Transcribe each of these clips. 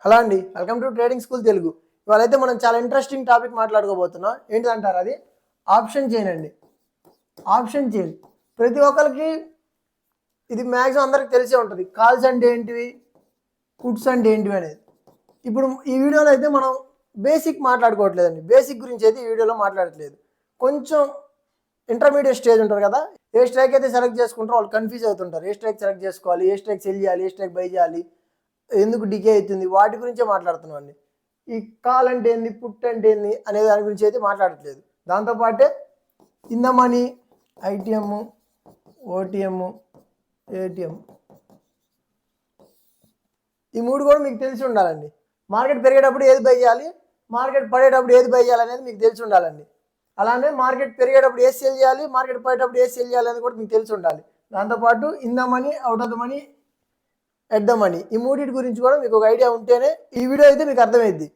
Hello అండి, welcome to trading school Telugu. ఇవాళైతే మనం చాలా ఇంట్రెస్టింగ్ టాపిక్ మాట్లాడుకోబోతున్నాం. ఏంటిదంటారు? అది ఆప్షన్ చైన్ అండి. ఆప్షన్ చైన్ ప్రతి ఒక్కరికి ఇది మ్యాక్సిమం అందరికి తెలిసే ఉంటుంది. కాల్స్ అంటే ఏంటివి, పుట్స్ అంటే ఏంటివి అనేది. ఇప్పుడు ఈ వీడియోలో అయితే మనం బేసిక్ మాట్లాడుకోవట్లేదండి. బేసిక్ గురించి అయితే ఈ వీడియోలో మాట్లాడట్లేదు. కొంచెం ఇంటర్మీడియట్ స్టేజ్ ఉంటారు కదా, ఏ స్ట్రైక్ అయితే సెలెక్ట్ చేసుకుంటారో వాళ్ళు కన్ఫ్యూజ్ అవుతుంటారు. ఏ స్ట్రైక్ సెలెక్ట్ చేసుకోవాలి, ఏ స్ట్రైక్ సెల్ చేయాలి, ఏ స్ట్రైక్ బై చేయాలి, ఎందుకు డికే అవుతుంది, వాటి గురించే మాట్లాడుతున్నాం అండి. ఈ కాల్ అంటే ఏంది, పుట్ అంటే ఏంది అనే దాని గురించి అయితే మాట్లాడట్లేదు. దాంతోపాటే in the money, ITM, OTM, ATM, ఈ మూడు కూడా మీకు తెలిసి ఉండాలండి. మార్కెట్ పెరిగేటప్పుడు ఏది బై చేయాలి, మార్కెట్ పడేటప్పుడు ఏది బై చేయాలి అనేది మీకు తెలిసి ఉండాలండి. అలానే మార్కెట్ పెరిగేటప్పుడు ఏది సేల్ చేయాలి, మార్కెట్ పడేటప్పుడు ఏది సేల్ చేయాలి అనేది కూడా మీకు తెలిసి ఉండాలి. దాంతోపాటు in the money, out of the money, at the money, ఈ మూడింటి గురించి కూడా మీకు ఒక ఐడియా ఉంటేనే ఈ వీడియో అయితే మీకు అర్థమైద్ది.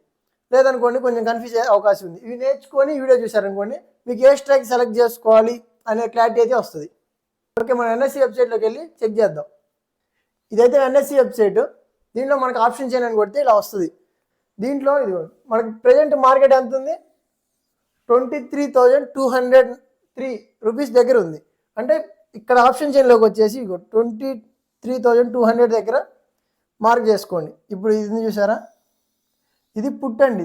లేదనుకోండి కొంచెం కన్ఫ్యూజ్ అయ్యే అవకాశం ఉంది. ఇవి నేర్చుకొని ఈ వీడియో చూసారనుకోండి, మీకు ఏ స్ట్రైక్ సెలెక్ట్ చేసుకోవాలి అనే క్లారిటీ అయితే వస్తుంది. ఓకే, మనం ఎన్ఎస్సి వెబ్సైట్లోకి వెళ్ళి చెక్ చేద్దాం. ఇదైతే ఎన్ఎస్సి వెబ్సైట్. దీంట్లో మనకు ఆప్షన్ చైన్ అని కొడితే ఇలా వస్తుంది. దీంట్లో ఇది మనకి ప్రజెంట్ మార్కెట్ ఎంత ఉంది, 23,203 రూపీస్ దగ్గర ఉంది. అంటే ఇక్కడ ఆప్షన్ చైన్లోకి వచ్చేసి 23,200 దగ్గర మార్క్ చేసుకోండి. ఇప్పుడు ఇది చూసారా, ఇది పుట్ అండి.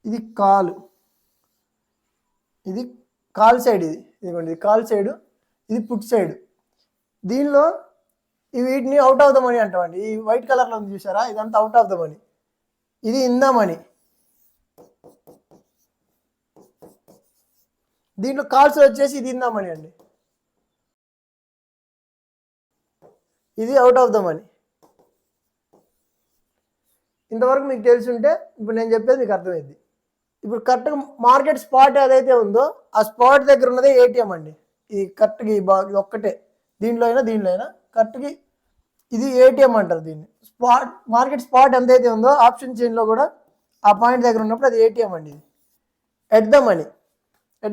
ఇది కాల్, ఇది కాల్ సైడ్, ఇదిగోండి ఇది కాల్ సైడ్, ఇది పుట్ సైడ్. దీనిలో వీటిని అవుట్ ఆఫ్ ద మనీ అంటామండి. ఈ వైట్ కలర్లో ఉంది చూసారా, ఇదంతా అవుట్ ఆఫ్ ద మనీ. ఇది ఇన్ ద మనీ. దీంట్లో కాల్స్ వచ్చేసి ఇది ఇన్ ద మనీ అండి, ఇది అవుట్ ఆఫ్ ద మనీ. ఇంతవరకు మీకు తెలిసి ఉంటే ఇప్పుడు నేను చెప్పేది మీకు అర్థమైంది. ఇప్పుడు కరెక్ట్గా మార్కెట్ స్పాట్ ఏదైతే ఉందో ఆ స్పాట్ దగ్గర ఉన్నదే ఏటీఎం అండి. ఈ కరెక్ట్గా ఈ ఇది ఒక్కటే, దీంట్లో అయినా కరెక్ట్గా ఇది ఏటీఎం అంటారు దీన్ని. స్పాట్ మార్కెట్ స్పాట్ ఎంతైతే ఉందో ఆప్షన్ చైన్లో కూడా ఆ పాయింట్ దగ్గర ఉన్నప్పుడు అది ఏటీఎం అండి. ఇది ఎట్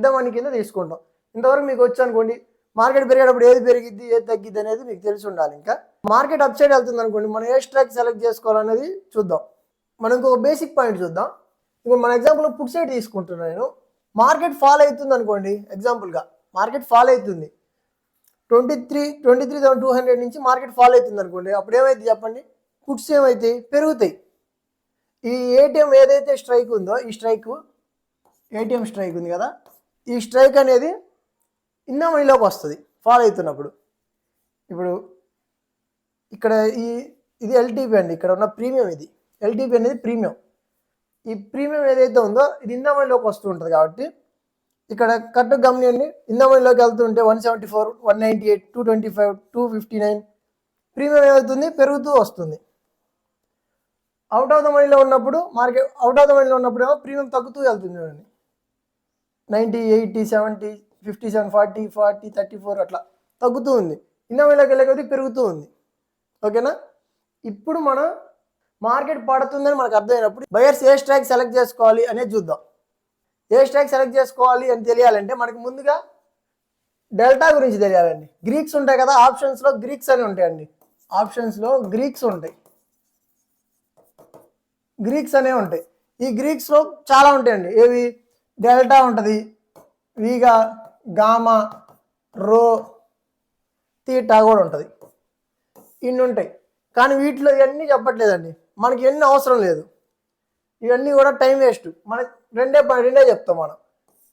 ద మనీ కింద తీసుకుంటాం. ఇంతవరకు మీకు వచ్చి అనుకోండి, మార్కెట్ పెరిగేటప్పుడు ఏది పెరిగిద్ది, ఏది తగ్గిద్ది అనేది మీకు తెలిసి ఉండాలి. ఇంకా మార్కెట్ అప్ సైడ్ వెళ్తుంది అనుకోండి, మనం ఏ స్ట్రైక్ సెలెక్ట్ చేసుకోవాలనేది చూద్దాం. మనం ఇంకొక బేసిక్ పాయింట్ చూద్దాం. ఇప్పుడు మన ఎగ్జాంపుల్ పుట్ సైడ్ తీసుకుంటున్నాను నేను. మార్కెట్ ఫాల్ అవుతుంది అనుకోండి, ఎగ్జాంపుల్గా మార్కెట్ ఫాల్ అవుతుంది 23,200 నుంచి మార్కెట్ ఫాల్ అవుతుంది అనుకోండి. అప్పుడు ఏమైంది చెప్పండి, పుట్స్ ఏమైతాయి, పెరుగుతాయి. ఈ ఏటీఎం ఏదైతే స్ట్రైక్ ఉందో, ఈ స్ట్రైక్ ఏటీఎం స్ట్రైక్ ఉంది కదా, ఈ స్ట్రైక్ అనేది ఇన్న మనీలోకి వస్తుంది ఫాల్ అవుతున్నప్పుడు. ఇప్పుడు ఇక్కడ ఇది ఎల్టీపీ అండి, ఇక్కడ ఉన్న ప్రీమియం. ఇది ఎల్టీపీ అనేది ప్రీమియం. ఈ ప్రీమియం ఏదైతే ఉందో ఇది ఇన్న మనీలోకి వస్తూ ఉంటుంది. కాబట్టి ఇక్కడ కరెక్ట్ గమనించండి, ఇన్న మనీలోకి వెళ్తుంటే 174, 198, 225, 259 ప్రీమియం ఏమవుతుంది, పెరుగుతూ వస్తుంది. అవుట్ ఆఫ్ ద మనీలో ఉన్నప్పుడు ఏమో ప్రీమియం తగ్గుతూ వెళ్తుంది. చూడండి, 90, 80, 70, 57, 40, 34 అట్లా తగ్గుతూ ఉంది. ఇన్న మనీలోకి వెళ్ళే కొద్దీ పెరుగుతూ ఉంది. ఓకేనా? ఇప్పుడు మనం మార్కెట్ పడుతుందని మనకు అర్థమైనప్పుడు బయర్స్ ఏ స్ట్రైక్ సెలెక్ట్ చేసుకోవాలి అనేది చూద్దాం. ఏ స్ట్రైక్ సెలెక్ట్ చేసుకోవాలి అని తెలియాలంటే మనకి ముందుగా డెల్టా గురించి తెలియాలండి. గ్రీక్స్ ఉంటాయి కదా, ఆప్షన్స్లో గ్రీక్స్ అని ఉంటాయండి. ఆప్షన్స్లో గ్రీక్స్ ఉంటాయి, గ్రీక్స్ అనేవి ఉంటాయి. ఈ గ్రీక్స్లో చాలా ఉంటాయండి. ఏవి, డెల్టా ఉంటుంది, వీగా, గామా, రో, తీటా కూడా ఉంటుంది. ఇన్ని ఉంటాయి. కానీ వీటిలో ఇవన్నీ చెప్పట్లేదండి, మనకి ఎన్ని అవసరం లేదు. ఇవన్నీ కూడా టైం వేస్ట్. మనకి రెండే చెప్తాం. మనం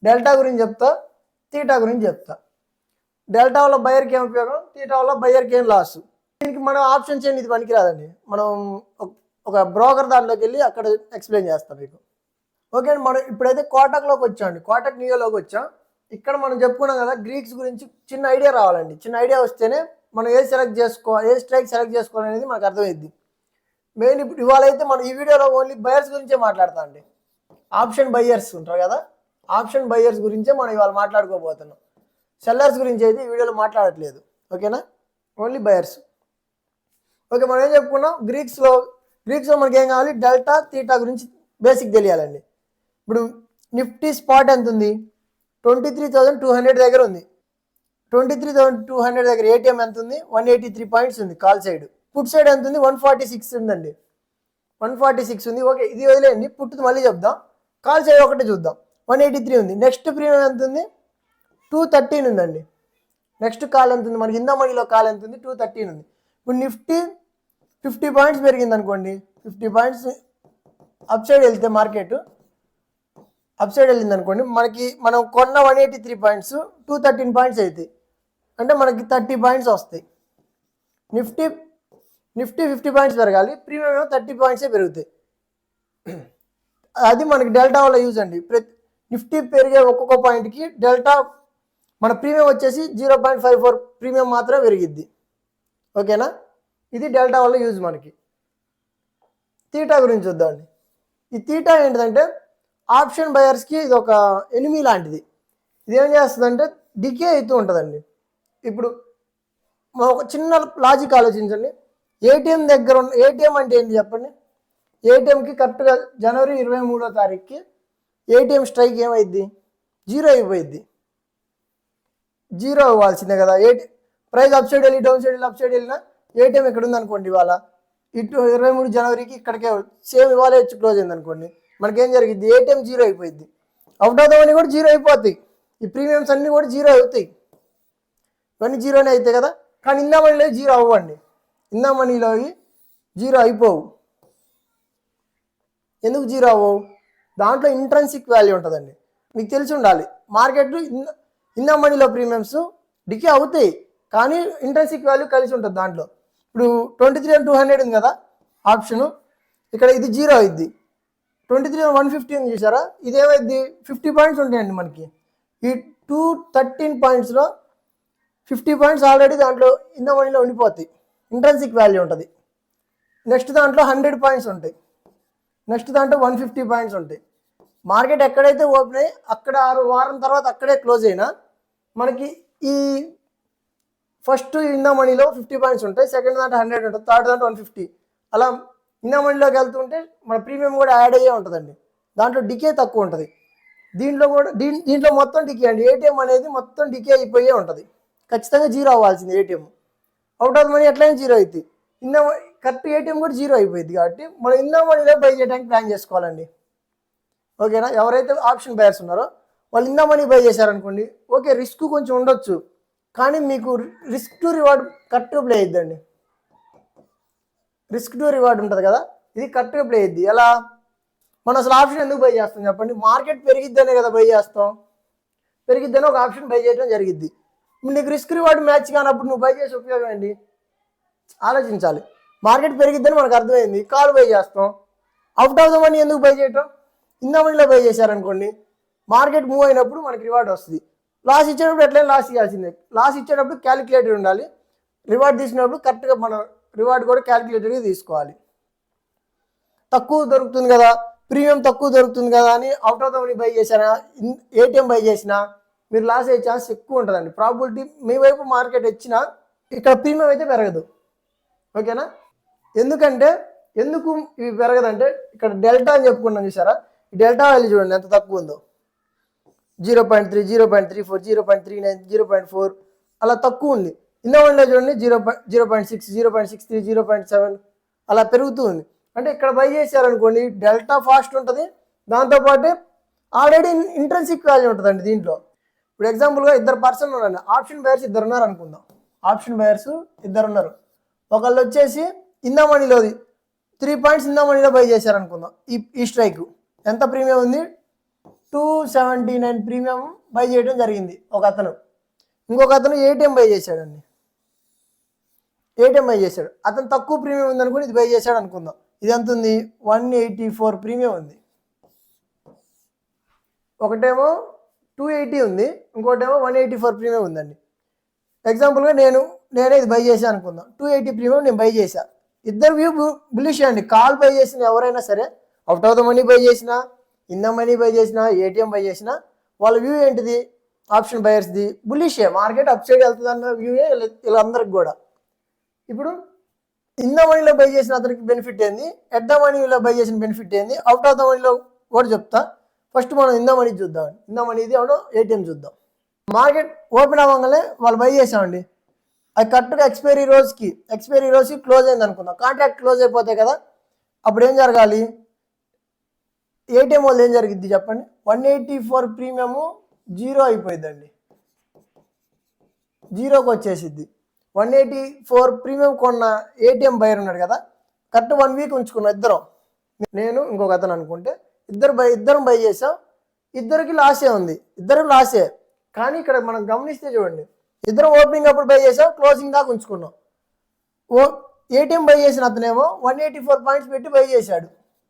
డెల్టా గురించి చెప్తా, తీటా గురించి చెప్తా. డెల్టా వల్ల బయర్కి ఏం ఉపయోగం, తీటా వల్ల బయర్కి ఏం లాస్. దీనికి మనం ఆప్షన్ చేయండి, ఇది పనికిరాదండి. మనం ఒక బ్రోకర్ దాంట్లోకి వెళ్ళి అక్కడ ఎక్స్ప్లెయిన్ చేస్తాం మీకు. ఓకే అండి, మనం ఇప్పుడైతే కోటక్లోకి వచ్చామండి, కోటక్ నియోలోకి వచ్చాం. ఇక్కడ మనం చెప్పుకున్నాం కదా, గ్రీక్స్ గురించి చిన్న ఐడియా రావాలండి. చిన్న ఐడియా వస్తేనే మనం ఏ స్ట్రైక్ సెలెక్ట్ చేసుకోవాలి అనేది మనకు అర్థమైద్ది. మెయిన్ ఇప్పుడు ఇవాళ అయితే మనం ఈ వీడియోలో ఓన్లీ బయర్స్ గురించే మాట్లాడతాం అండి. ఆప్షన్ బయ్యర్స్ ఉంటారు కదా, ఆప్షన్ బయ్యర్స్ గురించే మనం ఇవాళ మాట్లాడుకోబోతున్నాం. సెల్లర్స్ గురించి అయితే ఈ వీడియోలో మాట్లాడట్లేదు. ఓకేనా, ఓన్లీ బయర్స్. ఓకే, మనం ఏం చెప్పుకున్నాం, గ్రీక్స్లో మనకి ఏం కావాలి, డెల్టా, తీటా గురించి బేసిక్ తెలియాలండి. ఇప్పుడు నిఫ్టీ స్పాట్ ఎంత ఉంది, 23,200 దగ్గర ఉంది. 23,200 దగ్గర ఏటీఎం ఎంత ఉంది? 183 పాయింట్స్ ఉంది కాల్ సైడ్. పుట్ సైడ్ ఎంత ఉంది? 146 ఉందండి. 146 ఉంది. ఓకే, ఇది వదిలేయండి, పుట్టుది మళ్ళీ చెప్దాం. కాల్ సైడ్ ఒకటే చూద్దాం. 183 ఉంది. నెక్స్ట్ ప్రీమియం ఎంత ఉంది? 213 ఉందండి. నెక్స్ట్ కాల్ ఎంత ఉంది? మనకి ఇందా మనీలో కాల్ ఎంత ఉంది? 213 ఉంది. ఇప్పుడు నిఫ్టీ 50 పాయింట్స్ పెరిగింది అనుకోండి. 50 పాయింట్స్ అప్ సైడ్ వెళ్తే మార్కెట్ అప్ సైడ్ వెళ్ళింది అనుకోండి, మనం కొన్న 183 పాయింట్స్ 213 పాయింట్స్ అవుతాయి. అంటే మనకి 30 పాయింట్స్ వస్తాయి. నిఫ్టీ 50 పాయింట్స్ పెరగాలి, ప్రీమియం ఏమో 30 పాయింట్సే పెరుగుతాయి. అది మనకి డెల్టా వల్ల యూజ్ అండి. నిఫ్టీ పెరిగే ఒక్కొక్క పాయింట్కి డెల్టా మన ప్రీమియం వచ్చేసి 0.54 ప్రీమియం మాత్రమే పెరిగిద్ది. ఓకేనా? ఇది డెల్టా వల్ల యూజ్ మనకి. తీటా గురించి చూద్దామండి. ఈ తీటా ఏంటిదంటే ఆప్షన్ బయర్స్కి ఇది ఒక ఎనిమీ లాంటిది. ఇది ఏం చేస్తుందంటే డికే అవుతూ ఉంటుందండి. ఇప్పుడు ఒక చిన్న లాజిక్ ఆలోచించండి. ఏటీఎం దగ్గర ఉన్న ఏటీఎం అంటే ఏంటి చెప్పండి? ఏటీఎంకి కరెక్ట్గా జనవరి 23వ తారీఖుకి ఏటీఎం స్ట్రైక్ ఏమైద్ది? 0 అయిపోయిద్ది. 0 అవ్వాల్సిందే కదా. ప్రైస్ అప్ సైడ్ వెళ్ళి డౌన్ సైడ్ వెళ్ళి అప్ సైడ్ వెళ్ళినా ఏటీఎం ఇక్కడ ఉందనుకోండి, ఇవాళ ఇటు 23 జనవరికి ఇక్కడికే సేమ్ ఇవాళ వచ్చి క్లోజ్ అయింది అనుకోండి, మనకేం జరిగింది? ఏటీఎం 0 అయిపోయింది. అవుట్ ఆఫ్ ద మనీ కూడా 0 అయిపోతాయి. ఈ ప్రీమియమ్స్ అన్నీ కూడా 0 అవుతాయి. ఇవన్నీ 0నే అవుతాయి కదా. కానీ ఇందా మనీలో 0 అవ్వండి. ఇందా మనీలో 0 అయిపోవు. ఎందుకు 0 అవ్వవు? దాంట్లో ఇంట్రెన్సిక్ వాల్యూ ఉంటుందండి. మీకు తెలిసి ఉండాలి. మార్కెట్లో ఇందా మనీలో ప్రీమియమ్స్ డికే అవుతాయి, కానీ ఇంట్రెన్సిక్ వాల్యూ కలిసి ఉంటుంది దాంట్లో. ఇప్పుడు 23,200 ఉంది కదా ఆప్షను, ఇక్కడ ఇది 0 అయింది. 23,150 ఉంది చూసారా, ఇదేమైంది? 50 పాయింట్స్ ఉంటాయండి మనకి. ఈ 213 పాయింట్స్లో 50 పాయింట్స్ ఆల్రెడీ దాంట్లో ఇందా మనీలో ఉండిపోతాయి. ఇంట్రెన్సిక్ వాల్యూ ఉంటుంది. నెక్స్ట్ దాంట్లో 100 పాయింట్స్ ఉంటాయి. నెక్స్ట్ దాంట్లో 150 పాయింట్స్ ఉంటాయి. మార్కెట్ ఎక్కడైతే ఓపెన్ అయ్యి అక్కడ 6 వారం తర్వాత అక్కడే క్లోజ్ అయినా మనకి ఈ ఫస్ట్ ఇందా మనీలో 50 పాయింట్స్ ఉంటాయి, సెకండ్ దాంట్లో 100 ఉంటుంది, థర్డ్ దాంట్లో 150. అలా ఇందా మనీలోకి వెళ్తుంటే మన ప్రీమియం కూడా యాడ్ అయ్యే ఉంటుందండి. దాంట్లో డికే తక్కువ ఉంటుంది. దీంట్లో మొత్తం డికే అండి. ఏటీఎం అనేది మొత్తం డికే అయిపోయే ఉంటుంది. ఖచ్చితంగా 0 అవ్వాల్సింది ఏటీఎం. అవుట్ ఆఫ్ మనీ ఎట్లయినా 0 అవుతుంది. కరెక్ట్ ఏటీఎం కూడా 0 అయిపోయింది. కాబట్టి మనం ఇందా మనీలో బై చేయడానికి ప్లాన్ చేసుకోవాలండి. ఓకేనా? ఎవరైతే ఆప్షన్ బయర్స్ ఉన్నారో వాళ్ళు ఇందా మనీ బై చేశారనుకోండి, ఓకే రిస్క్ కొంచెం ఉండొచ్చు, కానీ మీకు రిస్క్ టు రివార్డ్ కరెక్ట్గా ప్లే అయిద్దండి. రిస్క్ టు రివార్డ్ ఉంటుంది కదా, ఇది కరెక్ట్గా ప్లే అయ్యిద్ది. ఎలా? మనం అసలు ఆప్షన్ ఎందుకు బై చేస్తాం చెప్పండి? మార్కెట్ పెరిగిద్దనే కదా బై చేస్తాం. పెరిగిద్దని ఒక ఆప్షన్ బై చేయడం జరిగిద్ది. నీకు రిస్క్ రివార్డ్ మ్యాచ్ కానప్పుడు నువ్వు బై చేసి ఉపయోగం ఏంటి? ఆలోచించాలి. మార్కెట్ పెరిగిద్దని మనకు అర్థమైంది, కాల్ బై చేస్తాం. అవుట్ ఆఫ్ ద మనీ ఎందుకు బై చేయటం? ఇందా మనీలో బై చేశారనుకోండి, మార్కెట్ మూవ్ అయినప్పుడు మనకి రివార్డ్ వస్తుంది. లాస్ ఇచ్చేటప్పుడు ఎట్లయినా లాస్ ఇవ్వాల్సిందే. లాస్ ఇచ్చేటప్పుడు క్యాలిక్యులేటెడ్ ఉండాలి. రివార్డ్ తీసుకున్నప్పుడు కరెక్ట్గా మనం రివార్డ్ కూడా క్యాలిక్యులేటెడ్గా తీసుకోవాలి. తక్కువ దొరుకుతుంది కదా, ప్రీమియం తక్కువ దొరుకుతుంది కదా అని out of the money by చేశారా, ఏటీఎం బై చేసినా మీరు లాస్ అయ్యే ఛాన్స్ ఎక్కువ ఉంటుందండి. ప్రాబిలిటీ మీ వైపు మార్కెట్ వచ్చినా ఇక్కడ ప్రీమియం అయితే పెరగదు. ఓకేనా? ఎందుకు ఇవి పెరగదంటే ఇక్కడ డెల్టా అని చెప్పుకున్నాం చూసారా, ఈ డెల్టా వాల్యూ చూడండి ఎంత తక్కువ ఉందో. 0.3, 0.34, 0.39, 0.4 అలా తక్కువ ఉంది. ఇందా మనీలో చూడండి 0.6, 0.63, 0.7 అలా పెరుగుతూ ఉంది. అంటే ఇక్కడ బై చేశారనుకోండి డెల్టా ఫాస్ట్ ఉంటుంది, దాంతోపాటు ఆల్రెడీ ఇంట్రెన్సిక్ వాల్యూ ఉంటుందండి దీంట్లో. ఇప్పుడు ఎగ్జాంపుల్గా 2 పర్సన్ ఉన్నారండి, ఆప్షన్ బయర్స్ 2 ఉన్నారు అనుకుందాం. ఆప్షన్ బయర్స్ 2 ఉన్నారు. ఒకళ్ళు వచ్చేసి ఇందా మనీలోది 3 పాయింట్స్ ఇందా మనీలో బై చేశారనుకుందాం. ఈ స్ట్రైక్ ఎంత ప్రీమియం ఉంది? 279 ప్రీమియం బై చేయడం జరిగింది ఒక అతను. ఇంకొక అతను ఏటీఎం బై చేశాడండి. ఏటీఎం బై చేశాడు. అతను తక్కువ ప్రీమియం ఉంది అనుకుని ఇది బై చేశాడు అనుకుందాం. ఇది ఎంత ఉంది? 184 ప్రీమియం ఉంది. ఒకటేమో 280 ఉంది, ఇంకోటేమో 184 ప్రీమియం ఉందండి. ఎగ్జాంపుల్గా నేనే ఇది బై చేశాను అనుకుందాం. 280 ప్రీమియం నేను బై చేశా. ఇద్దరు వ్యూ బులిష్ అండి. కాల్ బై చేసిన ఎవరైనా సరే, out of the money by చేసినా, ఇందా మనీ బై చేసినా, ఏటీఎం బై చేసినా, వాళ్ళ వ్యూ ఏంటిది? ఆప్షన్ బయర్స్ది బులిషే. మార్కెట్ అప్ సైడ్ వెళ్తుంది అన్న వ్యూయే వీళ్ళందరికి కూడా. ఇప్పుడు ఇందా మనీలో బై చేసిన అతనికి బెనిఫిట్ ఏంది, ఎట్ ద మనీలో బై చేసిన బెనిఫిట్ ఏంది, అవుట్ ఆఫ్ ద మనీలో కూడా చెప్తా. ఫస్ట్ మనం ఇందా మనీ చూద్దాం. ఇందా మనీది అవును ఏటీఎం చూద్దాం. మార్కెట్ ఓపెన్ అవ్వగానే వాళ్ళు బై చేసామండి, అది కరెక్ట్గా ఎక్స్పైరీ రోజుకి క్లోజ్ అయింది అనుకుందాం. కాంట్రాక్ట్ క్లోజ్ అయిపోతాయి కదా, అప్పుడు ఏం జరగాలి? ఏటీఎం వాళ్ళు ఏం జరిగిద్ది చెప్పండి? 184 ప్రీమియము జీరో అయిపోయిందండి, జీరోకి వచ్చేసిద్ది. 184 ప్రీమియం కొన్న ఏటీఎం బయర్ ఉన్నాడు కదా, కరెక్ట్ 1 వీక్ ఉంచుకున్నాం ఇద్దరం, నేను ఇంకొక అతను అనుకుంటే ఇద్దరం బై చేసాం. ఇద్దరికి లాసే ఉంది, ఇద్దరు లాసే. కానీ ఇక్కడ మనం గమనిస్తే చూడండి, ఇద్దరం ఓపెనింగ్ అప్పుడు బై చేసాం, క్లోజింగ్ దాకా ఉంచుకున్నాం. ఏటీఎం బై చేసిన అతనేమో 184 పాయింట్స్ పెట్టి బై చేశాడు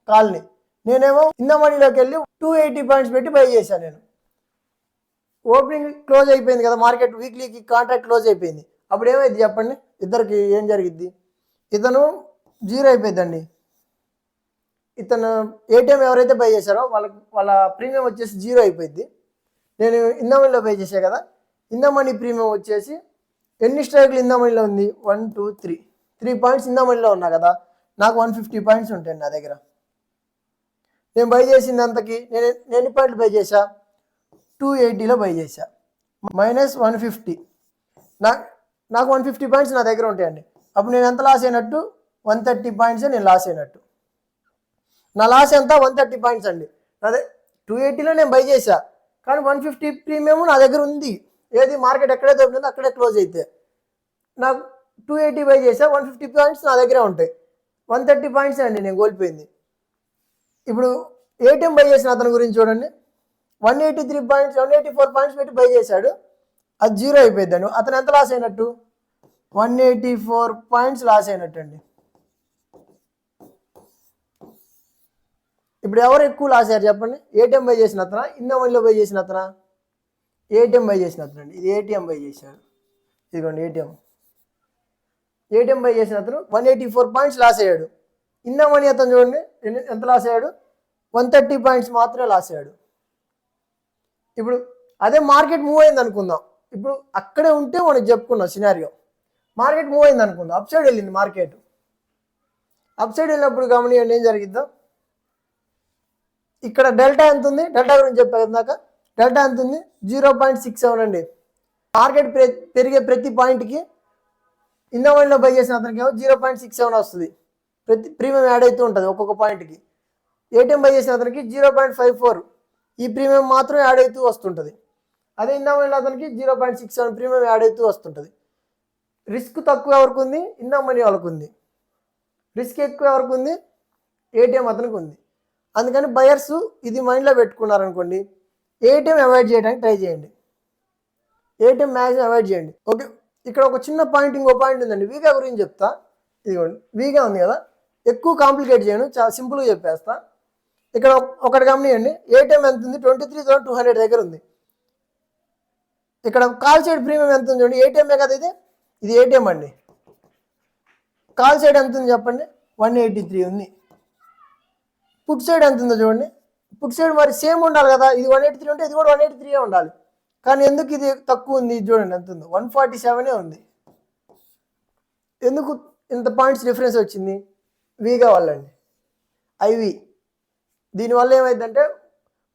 కాల్ని, నేనేమో ఇన్న మనీలోకి వెళ్ళి 280 పాయింట్స్ పెట్టి బై చేశాను. నేను ఓపెనింగ్ క్లోజ్ అయిపోయింది కదా, మార్కెట్ వీక్లీకి కాంట్రాక్ట్ క్లోజ్ అయిపోయింది. అప్పుడు ఏమైంది చెప్పండి? ఇద్దరికి ఏం జరిగిద్ది? ఇతను జీరో అయిపోయిందండి. ఇతను ఏటీఎం ఎవరైతే బై చేశారో వాళ్ళ ప్రీమియం వచ్చేసి జీరో అయిపోయింది. నేను ఇన్న మనీలో బై చేసా కదా, ఇన్న మనీ ప్రీమియం వచ్చేసి ఎన్ని స్ట్రైక్లు ఇన్న మనీలో ఉంది? 1 2 3 పాయింట్స్ ఇన్న మనీలో ఉన్నా కదా, నాకు 150 పాయింట్స్ ఉంటాయండి నా దగ్గర. నేను బై చేసింది అంతకి నేను ఎన్ని పాయింట్లు బై చేశా? 280లో బై చేశా, మైనస్ 150. నాకు 150 పాయింట్స్ నా దగ్గర ఉంటాయండి. అప్పుడు నేను ఎంత లాస్ అయినట్టు? 130 పాయింట్స్ నేను లాస్ అయినట్టు. నా లాస్ ఎంత? 130 పాయింట్స్ అండి. అదే 280లో నేను బై చేశా, కానీ 150 ప్రీమియం నా దగ్గర ఉంది. ఏది? మార్కెట్ ఎక్కడైతే ఉంటుందో అక్కడే క్లోజ్ అయితే నాకు 280 బై చేసా, 150 పాయింట్స్ నా దగ్గరే ఉంటాయి. 130 పాయింట్స్ అండి నేను కోల్పోయింది. ఇప్పుడు ఏటీఎం బై చేసిన అతని గురించి చూడండి, 184 పాయింట్స్ పెట్టి బై చేశాడు, అది జీరో అయిపోయిందండి. అతను ఎంత లాస్ అయినట్టు? 184 పాయింట్స్ లాస్ అయినట్టు అండి. ఇప్పుడు ఎవరు ఎక్కువ లాస్ అయ్యారు చెప్పండి? ఏటీఎం బై చేసిన అతనా, ఇన్న మనీలో బై చేసిన అతనా? ఏటీఎం బై చేసిన అతను అండి. ఇది ఏటీఎం బై చేశాడు, ఇదిగోండి ఏటీఎం బై చేసిన అతను 184 పాయింట్స్ లాస్ అయ్యాడు. ఇన్న మనీ అతను చూడండి ఎంత లాస్ అయ్యాడు? 130 పాయింట్స్ మాత్రమే లాస్ అయ్యాడు. ఇప్పుడు అదే మార్కెట్ మూవ్ అయింది అనుకుందాం, ఇప్పుడు అక్కడే ఉంటే మనకి చెప్పుకున్నాం సినారియో. మార్కెట్ మూవ్ అయింది అనుకుందాం, అప్ సైడ్ వెళ్ళింది మార్కెట్. అప్ సైడ్ వెళ్ళినప్పుడు గమనించండి ఏం జరిగిద్దాం. ఇక్కడ డెల్టా ఎంత ఉంది? డెల్టా గురించి చెప్పాను ఇందాక. డెల్టా ఎంత ఉంది? 0.67 అండి. మార్కెట్ పెరిగే ప్రతి పాయింట్కి ఇన్న మనీలో బై చేసిన అతనికి ఏమో 0.67 వస్తుంది. ప్రతి ప్రీమియం యాడ్ అవుతూ ఉంటుంది ఒక్కొక్క పాయింట్కి. ఏటీఎం బై చేసిన అతనికి 0.54 ఈ ప్రీమియం మాత్రం యాడ్ అవుతూ వస్తుంటుంది. అదే ఇన్న మనీలో అతనికి 0.67 ప్రీమియం యాడ్ అవుతూ వస్తుంటుంది. రిస్క్ తక్కువ ఎవరికి ఉంది? ఇన్న మనీ వాళ్ళకు ఉంది. రిస్క్ ఎక్కువ ఎవరికి ఉంది? ఏటీఎం అతనికి ఉంది. అందుకని బయర్స్ ఇది మైండ్లో పెట్టుకున్నారనుకోండి, ఏటీఎం అవాయిడ్ చేయడానికి ట్రై చేయండి. ఏటీఎం మ్యాక్సిమం అవాయిడ్ చేయండి. ఓకే, ఇక్కడ ఒక చిన్న పాయింట్, ఇంకో పాయింట్ ఉందండి. వీగా గురించి చెప్తా. ఇదిగోండి వీగా ఉంది కదా, ఎక్కువ కాంప్లికేట్ చేయను, చాలా సింపుల్గా చెప్పేస్తా. ఇక్కడ ఒకటి గమనియండి, ఏటీఎం ఎంత ఉంది? 23,200 దగ్గర ఉంది. ఇక్కడ కాల్ సైడ్ ప్రీమియం ఎంత ఉంది చూడండి, ఏటీఎంఏ కదా ఇది ఏటీఎం అండి. కాల్ సైడ్ ఎంత ఉంది చెప్పండి? 183 ఉంది. పుట్ సైడ్ ఎంత ఉందో చూడండి. పుట్ సైడ్ మరి సేమ్ ఉండాలి కదా, ఇది 183 ఉంటే ఇది కూడా 183 ఉండాలి. కానీ ఎందుకు ఇది తక్కువ ఉంది? చూడండి ఎంత ఉందో, 147 ఉంది. ఎందుకు ఇంత పాయింట్స్ డిఫరెన్స్ వచ్చింది? వీగా వల్ల అండి, ఐవి. దీనివల్ల ఏమైందంటే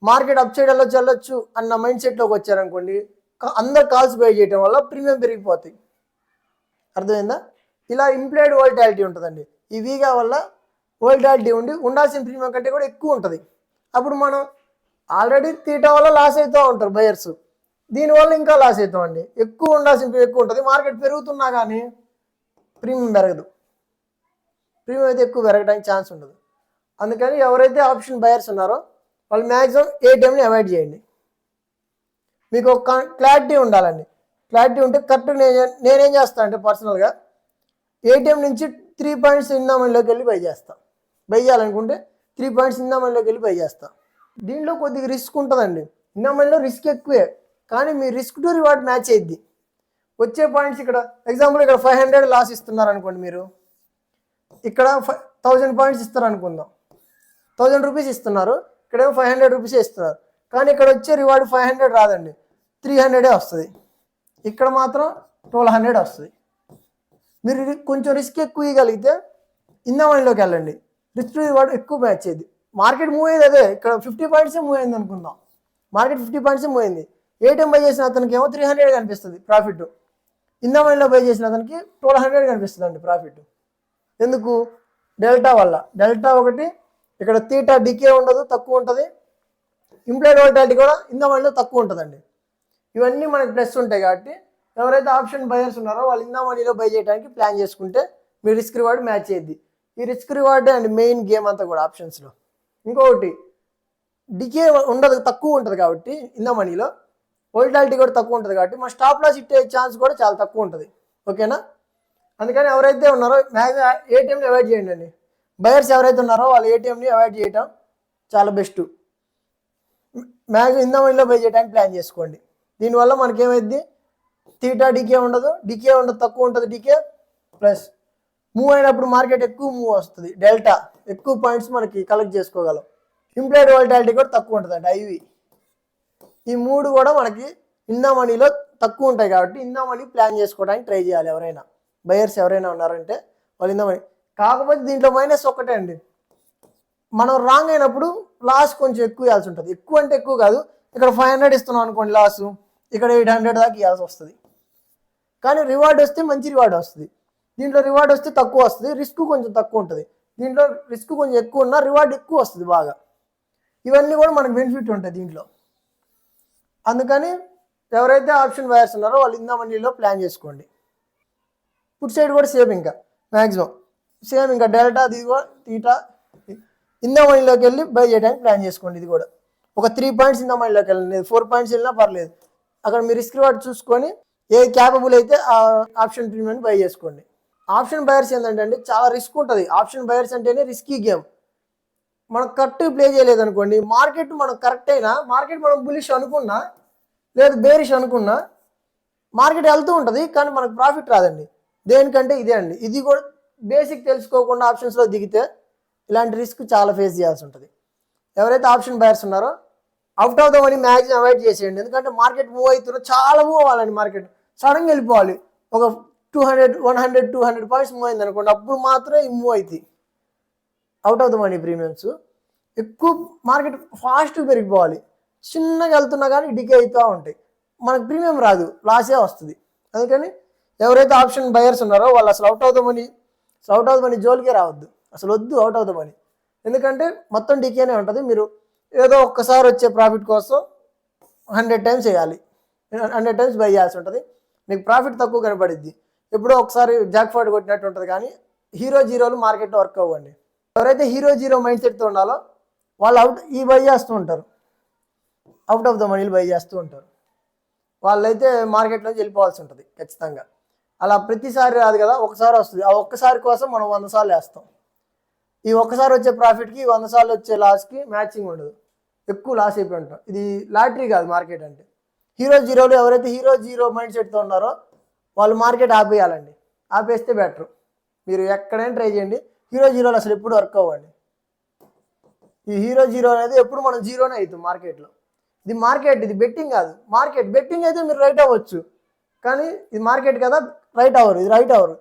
మార్కెట్ అప్ సైడ్ వెళ్ళొచ్చు అన్న మైండ్ సెట్లోకి వచ్చారనుకోండి, అందరు కాల్స్ బై చేయడం వల్ల ప్రీమియం పెరిగిపోతాయి. అర్థమైందా? ఇలా ఇంప్లాయిడ్ వోల్టాలిటీ ఉంటుందండి. ఈ వీగా వల్ల వోల్టాలిటీ ఉండాల్సిన ప్రీమియం కంటే కూడా ఎక్కువ ఉంటుంది. అప్పుడు మనం ఆల్రెడీ తీటా వల్ల లాస్ అవుతూ ఉంటారు బయర్స్, దీనివల్ల ఇంకా లాస్ అవుతామండి. ఎక్కువ ఉండాల్సిన ప్రీమియం ఎక్కువ ఉంటుంది. మార్కెట్ పెరుగుతున్నా కానీ ప్రీమియం పెరగదు. ప్రీమియం అయితే ఎక్కువ పెరగడానికి ఛాన్స్ ఉండదు. అందుకని ఎవరైతే ఆప్షన్ బయర్స్ ఉన్నారో వాళ్ళు మ్యాక్సిమం ఏటీఎంని అవాయిడ్ చేయండి. మీకు ఒక క్లారిటీ ఉండాలండి. క్లారిటీ ఉంటే కరెక్ట్గా నేనేం చేస్తాను అంటే పర్సనల్గా ఏటీఎం నుంచి 3 పాయింట్స్ ఇన్న మనీలోకి వెళ్ళి బై చేస్తాను. బై చేయాలనుకుంటే 3 పాయింట్స్ ఇన్న మనీలోకి వెళ్ళి బై చేస్తాను. దీంట్లో కొద్దిగా రిస్క్ ఉంటుందండి. ఇన్న మనీలో రిస్క్ ఎక్కువే, కానీ మీ రిస్క్ టు రివార్డ్ మ్యాచ్ అయ్యిద్ది. వచ్చే పాయింట్స్ ఇక్కడ ఎగ్జాంపుల్ ఇక్కడ 500 లాస్ ఇస్తున్నారు అనుకోండి, మీరు ఇక్కడ 1000 పాయింట్స్ ఇస్తారు అనుకుందాం. 1000 రూపీస్ ఇస్తున్నారు, ఇక్కడేమో 500 రూపీసే ఇస్తున్నారు. కానీ ఇక్కడ వచ్చే రివార్డ్ 500 రాదండి, 300 వస్తుంది. ఇక్కడ మాత్రం 1200 వస్తుంది. మీరు కొంచెం రిస్క్ ఎక్కువ ఇవ్వగలిగితే ఇన్న మనీలోకి వెళ్ళండి, రిస్క్ టు రివార్డ్ ఎక్కువ మ్యాచ్ అయ్యింది. మార్కెట్ మూవ్ అయ్యేది అదే, ఇక్కడ 50 పాయింట్సే మూవ్ అయింది అనుకుందాం. మార్కెట్ 50 పాయింట్సే మూవ్ అయింది, ఏటీఎం బై చేసిన అతనికి ఏమో 300 కనిపిస్తుంది ప్రాఫిట్. ఇన్ ద మనీలో బై చేసిన అతనికి 1200 కనిపిస్తుంది అండి ప్రాఫిట్. ఎందుకు? డెల్టా వల్ల. డెల్టా ఒకటి, ఇక్కడ తీటా డికే ఉండదు, తక్కువ ఉంటుంది. ఇంప్లాయిడ్ వోల్టాలిటీ కూడా ఇన్ ద మనీలో తక్కువ ఉంటుందండి. ఇవన్నీ మనకి ప్లస్ ఉంటాయి కాబట్టి ఎవరైతే ఆప్షన్ బయర్స్ ఉన్నారో వాళ్ళు ఇన్ ద మనీలో బై చేయడానికి ప్లాన్ చేసుకుంటే మీ రిస్క్ రివార్డ్ మ్యాచ్ అయ్యింది. ఈ రిస్క్ రివార్డే అండి మెయిన్ గేమ్ అంతా కూడా ఆప్షన్స్లో. ఇంకొకటి డికే ఉండదు, తక్కువ ఉంటుంది కాబట్టి ఇన్ ద మనీలో వోల్టాలిటీ కూడా తక్కువ ఉంటుంది కాబట్టి మన స్టాప్ లాస్ ఇట్టే ఛాన్స్ కూడా చాలా తక్కువ ఉంటుంది. ఓకేనా? అందుకని ఎవరైతే ఉన్నారో మ్యాక్సిమం ఏటీఎంని అవాయిడ్ చేయండి అండి. బయర్స్ ఎవరైతే ఉన్నారో వాళ్ళు ఏటీఎంని అవాయిడ్ చేయటం చాలా బెస్ట్. మ్యాక్సిమం ఇన్ ద మనీలో బై చేయడానికి ప్లాన్ చేసుకోండి. దీనివల్ల మనకేమైంది? తీటా డికే ఉండదు, డికే ఉండదు, తక్కువ ఉంటుంది డికే. ప్లస్ మూవ్ అయినప్పుడు మార్కెట్ ఎక్కువ మూవ్ వస్తుంది, డెల్టా ఎక్కువ పాయింట్స్ మనకి కలెక్ట్ చేసుకోగలం. ఇంప్లాయిడ్ వోల్టాలిటీ కూడా తక్కువ ఉంటుందండి, ఐవి. ఈ మూడు కూడా మనకి ఇన్ ద మనీలో తక్కువ ఉంటాయి కాబట్టి ఇన్ ద మనీ ప్లాన్ చేసుకోవడానికి ట్రై చేయాలి. ఎవరైనా బయర్స్ ఎవరైనా ఉన్నారంటే వాళ్ళు ఇన్ ద మనీ. కాకపోతే దీంట్లో మైనస్ ఒకటే అండి, మనం రాంగ్ అయినప్పుడు లాస్ కొంచెం ఎక్కువ ఇవ్వాల్సి ఉంటుంది. ఎక్కువ అంటే ఎక్కువ కాదు, ఇక్కడ 500 ఇస్తున్నాం అనుకోండి లాసు, ఇక్కడ 800 దాకా ఇవ్వాల్సి వస్తుంది. కానీ రివార్డ్ వస్తే మంచి రివార్డ్ వస్తుంది. దీంట్లో రివార్డ్ వస్తే తక్కువ వస్తుంది, రిస్క్ కొంచెం తక్కువ ఉంటుంది. దీంట్లో రిస్క్ కొంచెం ఎక్కువ ఉన్నా రివార్డ్ ఎక్కువ వస్తుంది బాగా. ఇవన్నీ కూడా మనకు బెనిఫిట్ ఉంటాయి దీంట్లో. అందుకని ఎవరైతే ఆప్షన్ బయర్స్ ఉన్నారో వాళ్ళు ఇన్ ద మనీలో ప్లాన్ చేసుకోండి. ఫుడ్ సైడ్ కూడా సేమ్, ఇంకా మ్యాక్సిమం సేమ్, ఇంకా డెల్టా దిగో తీటా ఇన్ ద మనీలోకి వెళ్ళి బై చేయడానికి ప్లాన్ చేసుకోండి. ఇది కూడా ఒక 3 పాయింట్స్ ఇన్ ద మనీలోకి వెళ్ళండి, 4 పాయింట్స్ వెళ్ళినా పర్లేదు. అక్కడ మీ రిస్క్ రివార్డ్ చూసుకొని ఏది క్యాపబుల్ అయితే ఆ ఆప్షన్ ప్రీమియం బై చేసుకోండి. ఆప్షన్ బయర్స్ ఏంటంటే అండి చాలా రిస్క్ ఉంటుంది. ఆప్షన్ బయర్స్ అంటేనే రిస్కీ గేమ్. మనం కరెక్ట్ ప్లే చేయలేదు అనుకోండి, మార్కెట్ మనం కరెక్ట్ అయినా, మార్కెట్ మనం బులిష్ అనుకున్నా లేదు బేరిష్ అనుకున్నా మార్కెట్ వెళ్తూ ఉంటుంది, కానీ మనకు ప్రాఫిట్ రాదండి. దేనికంటే ఇదే అండి. ఇది కూడా బేసిక్ తెలుసుకోకుండా ఆప్షన్స్లో దిగితే ఇలాంటి రిస్క్ చాలా ఫేస్ చేయాల్సి ఉంటుంది. ఎవరైతే ఆప్షన్ బయర్స్ ఉన్నారో out of the money maximum avoid చేసేయండి. ఎందుకంటే మార్కెట్ మూవ్ అవుతున్నా చాలా మూవ్ అవ్వాలండి. మార్కెట్ సడన్గా వెళ్ళిపోవాలి, ఒక 200, 100, 200 పాయింట్స్ మూవ్ అయింది అనుకోండి, అప్పుడు మాత్రమే మూవ్ అవుతాయి out of the money premiums. ఎక్కువ మార్కెట్ ఫాస్ట్ పెరిగిపోవాలి, చిన్నగా వెళ్తున్నా కానీ డికే అవుతూ ఉంటాయి, మనకు ప్రీమియం రాదు, లాసే వస్తుంది. అందుకని ఎవరైతే ఆప్షన్ బయర్స్ ఉన్నారో వాళ్ళు అసలు అవుట్ ఆఫ్ ద మనీ జోలికే రావద్దు, అసలు వద్దు అవుట్ ఆఫ్ ద మనీ. ఎందుకంటే మొత్తం డికేనే ఉంటుంది. మీరు ఏదో ఒక్కసారి వచ్చే ప్రాఫిట్ కోసం 100 టైమ్స్ వేయాలి, 100 టైమ్స్ బై చేయాల్సి ఉంటుంది. మీకు ప్రాఫిట్ తక్కువ కనపడిద్ది, ఎప్పుడో ఒకసారి జాక్పాట్ కొట్టినట్టు ఉంటుంది. కానీ హీరో జీరోలు మార్కెట్లో వర్క్ అవ్వండి. ఎవరైతే హీరో జీరో మైండ్ సెట్తో ఉండాలో వాళ్ళు బై చేస్తూ ఉంటారు, అవుట్ ఆఫ్ ద మనీలు బై చేస్తూ ఉంటారు. వాళ్ళైతే మార్కెట్లోంచి వెళ్ళిపోవాల్సి ఉంటుంది ఖచ్చితంగా. అలా ప్రతిసారి రాదు కదా, ఒకసారి వస్తుంది. ఆ ఒక్కసారి కోసం మనం 100 సార్లు వేస్తాం. ఈ ఒక్కసారి వచ్చే ప్రాఫిట్కి 100 సార్లు వచ్చే లాస్కి మ్యాచింగ్ ఉండదు, ఎక్కువ లాస్ అయిపోయి ఉంటాం. ఇది లాటరీ కాదు మార్కెట్ అంటే. హీరో జీరోలు ఎవరైతే హీరో జీరో మైండ్ సెట్తో ఉన్నారో వాళ్ళు మార్కెట్ ఆపేయాలండి, ఆపేస్తే బెటర్. మీరు ఎక్కడైనా ట్రై చేయండి, హీరో జీరోలు అసలు ఎప్పుడు వర్క్ అవ్వండి. ఈ హీరో జీరో అనేది ఎప్పుడు మనం జీరోనే అవుతాం మార్కెట్లో. ఇది మార్కెట్, ఇది బెట్టింగ్ కాదు. మార్కెట్ బెట్టింగ్ అయితే మీరు రైట్ అవ్వచ్చు, కానీ ఇది మార్కెట్ కదా, రైట్ అవ్వరు. ఇది రైట్ అవ్వరు,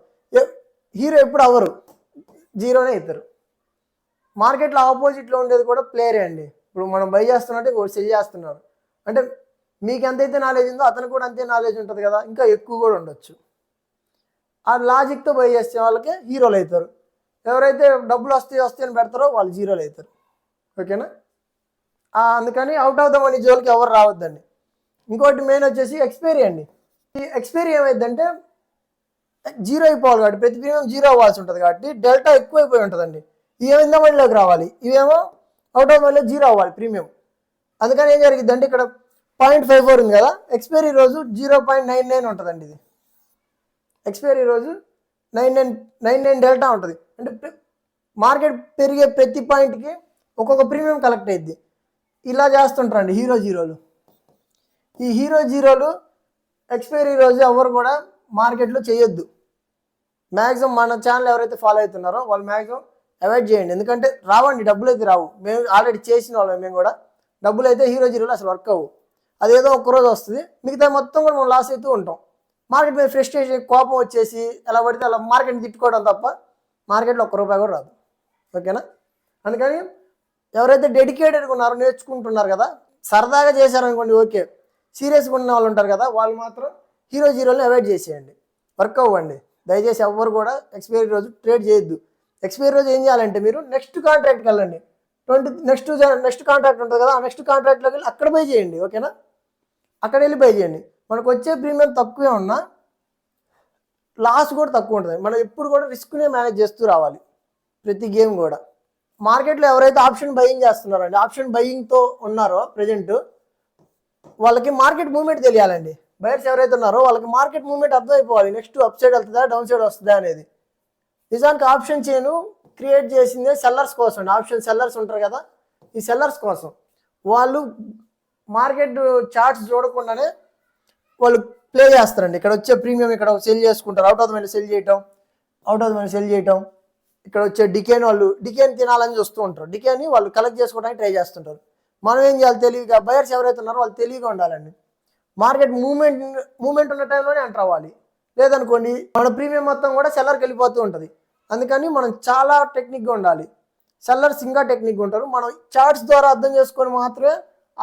హీరో ఎప్పుడు అవ్వరు, జీరోనే అవుతారు. మార్కెట్లో ఆపోజిట్లో ఉండేది కూడా ప్లేయరే అండి. ఇప్పుడు మనం బై చేస్తున్నట్టే సెల్ చేస్తున్నారు అంటే మీకు ఎంతైతే నాలెడ్జ్ ఉందో అతనికి కూడా అంతే నాలెడ్జ్ ఉంటుంది కదా, ఇంకా ఎక్కువ కూడా ఉండొచ్చు. ఆ లాజిక్తో బై చేసే వాళ్ళకే హీరోలు అవుతారు. ఎవరైతే డబ్బులు వస్తాయి అని పెడతారో వాళ్ళు జీరోలు అవుతారు. ఓకేనా? అందుకని అవుట్ ఆఫ్ ద మనీ జోలికి ఎవరు రావద్దండి. ఇంకోటి మెయిన్ వచ్చేసి ఎక్స్పైరీ అండి. ఈ ఎక్స్పైరీ ఏమైందంటే జీరో అయిపోవాలి కాబట్టి ప్రతి ప్రీమియం జీరో అవ్వాల్సి ఉంటుంది కాబట్టి డెల్టా ఎక్కువైపోయి ఉంటుందండి. ఇవేమో ఇన్ ద మనీలోకి రావాలి, ఇవేమో అవుట్ ఆఫ్ మనీలో జీరో అవ్వాలి ప్రీమియం. అందుకని ఏం జరిగింది అంటే ఇక్కడ 0.54 ఉంది కదా, ఎక్స్పైరీ రోజు 0.99 ఉంటుందండి. ఇది ఎక్స్పైరీ రోజు 99 డెల్టా ఉంటుంది. అంటే మార్కెట్ పెరిగే ప్రతి పాయింట్కి ఒక్కొక్క ప్రీమియం కలెక్ట్ అయ్యిద్ది. ఇలా చేస్తుంటారండి హీరో జీరోలు. ఈ హీరో జీరోలు ఎక్స్పైరీ రోజు ఎవరు కూడా మార్కెట్లో చేయొద్దు. మ్యాక్సిమం మన ఛానల్ ఎవరైతే ఫాలో అవుతున్నారో వాళ్ళు మ్యాక్సిమం అవాయిడ్ చేయండి. ఎందుకంటే రావండి, డబ్బులు అయితే రావు. మేము ఆల్రెడీ చేసిన వాళ్ళం, మేము కూడా డబ్బులు అయితే హీరో జీరోలు అసలు వర్క్ అవ్వు. అదేదో ఒక్కరోజు వస్తుంది, మిగతా మొత్తం కూడా మనం లాస్ అవుతూ ఉంటాం. మార్కెట్ మీద ఫ్రస్ట్రేషన్, కోపం వచ్చేసి ఎలా పడితే అలా మార్కెట్ని తిట్టుకోవడం తప్ప మార్కెట్లో ₹1 కూడా రాదు. ఓకేనా? అందుకని ఎవరైతే డెడికేటెడ్గా ఉన్నారో, నేర్చుకుంటున్నారు కదా, సరదాగా చేశారనుకోండి ఓకే, సీరియస్గా ఉన్న వాళ్ళు ఉంటారు కదా, వాళ్ళు మాత్రం హీరో జీరోని అవాయిడ్ చేసేయండి, వర్క్ అవ్వండి. దయచేసి ఎవ్వరు కూడా ఎక్స్పైరీ రోజు ట్రేడ్ చేయొద్దు. ఎక్స్పైరీ రోజు ఏం చేయాలంటే మీరు నెక్స్ట్ కాంట్రాక్ట్కి వెళ్ళండి. నెక్స్ట్ కాంట్రాక్ట్ ఉంటుంది కదా, ఆ నెక్స్ట్ కాంట్రాక్ట్లోకి వెళ్ళి అక్కడ బై చేయండి. ఓకేనా, అక్కడ వెళ్ళి బై చేయండి. మనకు వచ్చే ప్రీమియం తక్కువే ఉన్నా లాస్ కూడా తక్కువ ఉంటుంది. మనం ఎప్పుడు కూడా రిస్క్నే మేనేజ్ చేస్తూ రావాలి ప్రతి గేమ్ కూడా. మార్కెట్లో ఎవరైతే ఆప్షన్ బయింగ్ చేస్తున్నారో అండి, ఆప్షన్ బయింగ్తో ఉన్నారో ప్రజెంట్, వాళ్ళకి మార్కెట్ మూవ్మెంట్ తెలియాలండి. బయర్స్ ఎవరైతే ఉన్నారో వాళ్ళకి మార్కెట్ మూవ్మెంట్ అర్థమైపోవాలి, నెక్స్ట్ అప్ సైడ్ వెళ్తుందా డౌన్ సైడ్ వస్తుందా అనేది. నిజానికి ఆప్షన్ చైన్ క్రియేట్ చేసిందే సెల్లర్స్ కోసం అండి. ఆప్షన్ సెల్లర్స్ ఉంటారు కదా, ఈ సెల్లర్స్ కోసం. వాళ్ళు మార్కెట్ చార్ట్స్ చూడకుండానే వాళ్ళు ప్లే చేస్తారండి. ఇక్కడ వచ్చే ప్రీమియం ఇక్కడ సెల్ చేసుకుంటారు, out of the money cell చేయటం, ఇక్కడ వచ్చే డికేని వాళ్ళు డికేని తినాలని చూస్తూ ఉంటారు, డికేని వాళ్ళు కలెక్ట్ చేసుకోవడానికి ట్రై చేస్తుంటారు. మనం ఏం చేయాలి, తెలివిగా బయర్స్ ఎవరైతే ఉన్నారో వాళ్ళు తెలివిగా ఉండాలండి. మార్కెట్ మూమెంట్ ఉన్న టైంలోనే ఎంటర్ అవ్వాలి, లేదనుకోండి మన ప్రీమియం మొత్తం కూడా సెల్లర్కి వెళ్ళిపోతూ ఉంటుంది. అందుకని మనం చాలా టెక్నిక్గా ఉండాలి. సెల్లర్స్ ఇంకా టెక్నిక్గా ఉంటారు. మనం చార్ట్స్ ద్వారా అర్థం చేసుకొని మాత్రమే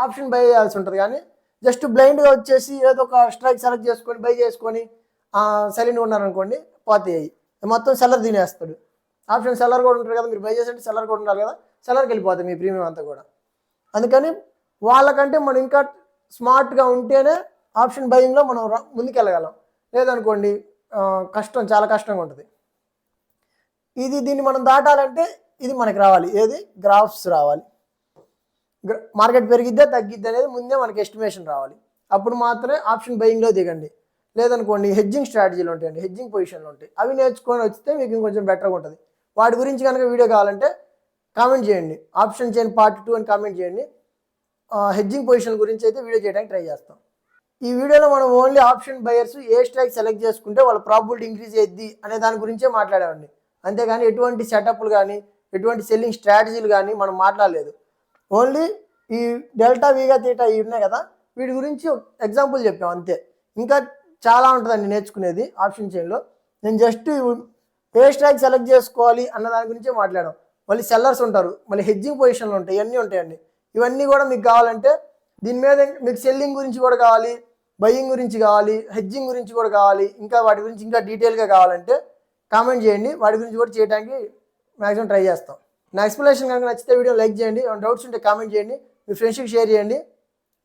ఆప్షన్ బై చేయాల్సి ఉంటుంది. కానీ జస్ట్ బ్లైండ్గా వచ్చేసి ఏదో ఒక స్ట్రైక్ సెలెక్ట్ చేసుకొని బై చేసుకొని సెలింగ్ ఉన్నారనుకోండి, పోతాయి, మొత్తం సెల్లర్ తినేస్తాడు. ఆప్షన్ సెల్లర్ కూడా ఉంటారు కదా, మీరు బై చేసేంటే సెల్లర్ కూడా ఉండాలి కదా, సెల్లర్కి వెళ్ళిపోతాయి మీ ప్రీమియం అంతా కూడా. అందుకని వాళ్ళకంటే మనం ఇంకా స్మార్ట్గా ఉంటేనే ఆప్షన్ బయింగ్లో మనం ముందుకెళ్ళగలం, లేదనుకోండి కష్టం, చాలా కష్టంగా ఉంటుంది. దీన్ని మనం దాటాలంటే ఇది మనకి రావాలి, ఏది గ్రాఫ్స్ రావాలి. మార్కెట్ పెరిగిద్దా తగ్గిద్దా అనేది ముందే మనకి ఎస్టిమేషన్ రావాలి, అప్పుడు మాత్రమే ఆప్షన్ బయింగ్లో దిగండి. లేదనుకోండి హెడ్జింగ్ స్ట్రాటజీలు ఉంటాయండి, హెడ్జింగ్ పొజిషన్లు ఉంటాయి, అవి నేర్చుకొని వస్తే మీకు ఇంకొంచెం బెటర్గా ఉంటుంది. వాటి గురించి కనుక వీడియో కావాలంటే కామెంట్ చేయండి, ఆప్షన్ చైన్ పార్ట్ 2 అని కామెంట్ చేయండి. హెడ్జింగ్ పొజిషన్ గురించి అయితే వీడియో చేయడానికి ట్రై చేస్తాం. ఈ వీడియోలో మనం ఓన్లీ ఆప్షన్ బయర్స్ ఏ స్ట్రైక్ సెలెక్ట్ చేసుకుంటే వాళ్ళ ప్రాబిలిటీ ఇంక్రీజ్ అయ్యిద్ది అనే దాని గురించే మాట్లాడామండి. అంతేగాని ఎటువంటి సెటప్లు కానీ ఎటువంటి సెల్లింగ్ స్ట్రాటజీలు కానీ మనం మాట్లాడలేదు. ఓన్లీ ఈ డెల్టా వీగా తీటా ఇవి ఉన్నాయి కదా, వీటి గురించి ఎగ్జాంపుల్ చెప్పాం అంతే. ఇంకా చాలా ఉంటుందండి నేర్చుకునేది ఆప్షన్ చైన్లో. నేను జస్ట్ ఏ స్ట్రైక్ సెలెక్ట్ చేసుకోవాలి అన్న దాని గురించే మాట్లాడాం. మళ్ళీ సెల్లర్స్ ఉంటారు, మళ్ళీ హెడ్జింగ్ పొజిషన్లు ఉంటాయి, ఇవన్నీ ఉంటాయండి. ఇవన్నీ కూడా మీకు కావాలంటే దీని మీద మీకు సెల్లింగ్ గురించి కూడా కావాలి, బయ్యింగ్ గురించి కావాలి, హెడ్జింగ్ గురించి కూడా కావాలి, ఇంకా వాటి గురించి ఇంకా డీటెయిల్గా కావాలంటే కామెంట్ చేయండి, వాటి గురించి కూడా చేయడానికి మ్యాక్సిమం ట్రై చేస్తాం. నా ఎక్స్ప్లెనేషన్ కనుక నచ్చితే వీడియో లైక్ చేయండి, డౌట్స్ ఉంటే కామెంట్ చేయండి, మీ ఫ్రెండ్స్కి షేర్ చేయండి,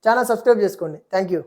ఛానల్ సబ్స్క్రైబ్ చేసుకోండి. Thank you.